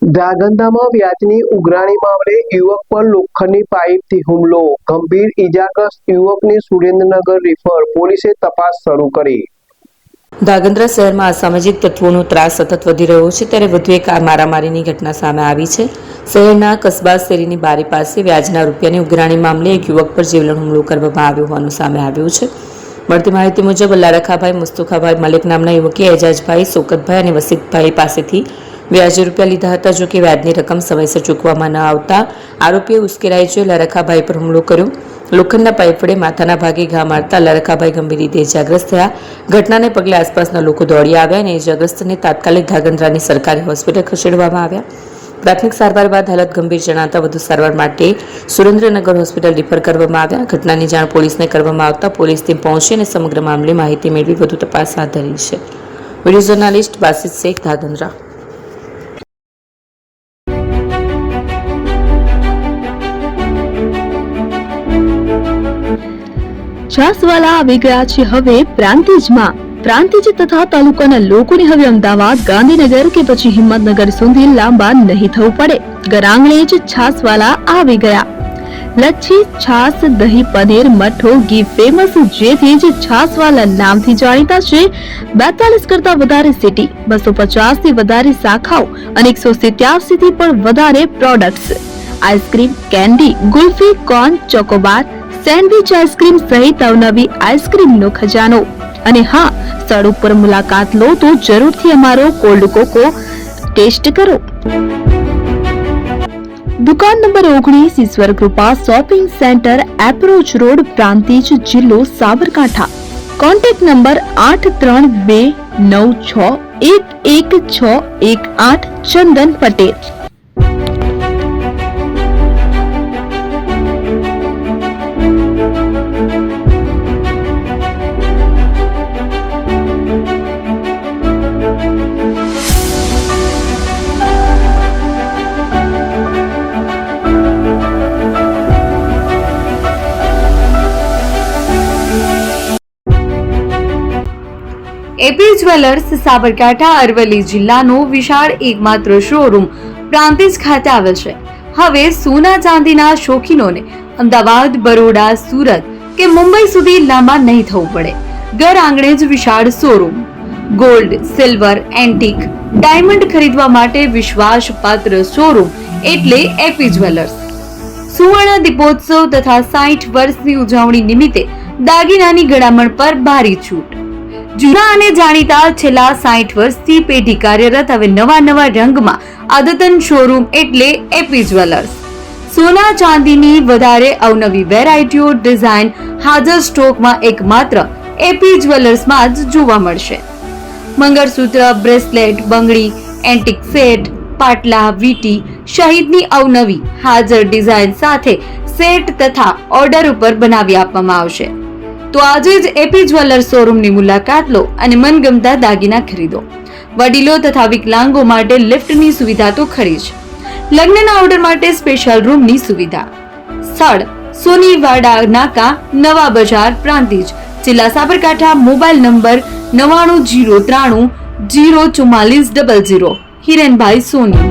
ધ્રાંગધ્રામાં વ્યાજની ઉઘરાણી મામલે યુવક પર લોખંડની પાઇપથી હુમલો, ગંભીર ઇજાગ્રસ્ત યુવકને સુરેન્દ્રનગર રિફર, પોલીસે તપાસ શરૂ કરી। ધ્રાંગધ્રા શહેરમાં અસામાજિક તત્વોનો ત્રાસ સતત વધી રહ્યો છે, ત્યારે વધુ એક મારામારીની ઘટના સામે આવી છે। શહેરના કસ્બા શેરીની બારી પાસે વ્યાજના રૂપિયાની ઉઘરાણી મામલે એક યુવક પર જીવલેણ હુમલો કરવામાં આવ્યો હોવાનું સામે આવ્યું છે। મળતી માહિતી મુજબ લારખાભાઈ મુસ્તુખાભાઈ મલિક નામના યુવકે એજાજભાઈ, શોકતભાઈ અને વસીતભાઈ પાસેથી વ્યાજે રૂપિયા લીધા હતા। જો કે વ્યાજની રકમ સમયસર ચૂકવવામાં ન આવતા આરોપીએ ઉશ્કેરાઈ જઈ લારખાભાઈ પર હુમલો કર્યો। લોખંડના પાઇપ વડે માથાના ભાગે ઘા મારતા લારખાભાઈ ગંભીર રીતે ઇજાગ્રસ્ત થયા। ઘટનાને પગલે આસપાસના લોકો દોડી આવ્યા અને ઇજાગ્રસ્તને તાત્કાલિક ધ્રાંગધ્રાની સરકારી હોસ્પિટલ ખસેડવામાં આવ્યા। પ્રાથમિક સારવાર બાદ હાલત ગંભીર જણાતા વધુ સારવાર માટે સુરેન્દ્રનગર હોસ્પિટલ રિફર કરવામાં આવ્યા। ઘટનાની જાણ પોલીસને કરવામાં આવતા પોલીસ ટીમ પહોંચી અને સમગ્ર મામલે માહિતી મેળવી વધુ તપાસ હાથ ધરી છે। Video journalist Basit Shaikh, Dhrangadhra. છાસવાલા આવી ગયા છે હવે પ્રાંતિજમાં। પ્રાંતિજ તથા તાલુકાના લોકોને હવે અમદાવાદ, ગાંધીનગર કે પછી હિંમતનગર સુધી લાંબા નહીં થવું પડે। ઘરઆંગણે જ છાસવાલા આવી ગયા। લચ્છી, છાસ, દહીં, પનીર, મઠ્ઠો, ઘી ફેમસ, જેથી જ છાસવાલા નામથી જાણીતા છે। 42 કરતા વધારે સિટી, 250 થી વધારે શાખાઓ અને 187 થી પણ વધારે products. Ice cream, candy, kulfi, corn, Chocobar, sandwich ice cream સહિત અવનવી આઈસ્ક્રીમનો ખજાનો। અને હા, સ્થળ ઉપર મુલાકાત લો તો જરૂરથી અમારો કોલ્ડ કોકો ટેસ્ટ કરો। દુકાન number 19, Ishwar Krupa shopping centre, approach road, Prantij, જિલ્લો Sabarkantha. Contact number 8326116618, Chandan Patel. AP jewellers Sabarkantha Aravalli જિલ્લાનો વિશાળ એકમાત્ર શોરૂમ પ્રાંતિજ ખાતે આવેલ છે। હવે સોના ચાંદીના શોખીનોને અમદાવાદ, બરોડા, સુરત કે મુંબઈ સુધી લાંબા નહીં થવું પડે। ઘર આંગણે જ વિશાળ showroom. Gold, silver, antique, diamond ખરીદવા માટે વિશ્વાસપાત્ર શોરૂમ એટલે એપી જ્વેલર્સ। સુવર્ણ દીપોત્સવ તથા 60 વર્ષની ઉજવણી નિમિત્તે દાગીનાની ગળામણ પર ભારી છૂટ। જૂના અને જાણીતા છેલ્લા 60 વર્ષથી પેઢી કાર્યરત હવે નવા રંગમાં અદ્યતન શોરૂમ એટલે એપી જ્વેલર્સ। સોના ચાંદીની વધારે અવનવી વેરાયટીઓ, ડિઝાઇન હાજર સ્ટોકમાં એકમાત્ર એપી જ્વેલર્સમાં જ જોવા મળશે। મંગળસૂત્ર, બ્રેસલેટ, બંગડી, એન્ટિક સેટ, પાટલા, વીટી સહિતની અવનવી હાજર ડિઝાઇન સાથે સેટ તથા ઓર્ડર ઉપર બનાવી આપવામાં આવશે। તો આજે જ એપી જ્વેલર્સ શોરૂમની મુલાકાત લો અને મનગમતા દાગીના ખરીદો। વડીલો તથા વિકલાંગો માટે લિફ્ટની સુવિધા તો ખરી જ, લગ્નના ઓર્ડર માટે સ્પેશિયલ રૂમની સુવિધા। સ્થળ સોનીવાડા નાકા, નવા બજાર, પ્રાંતિજ, જિલ્લા સાબરકાંઠા। Mobile number 9903304400। હિરેનભાઈ સોની।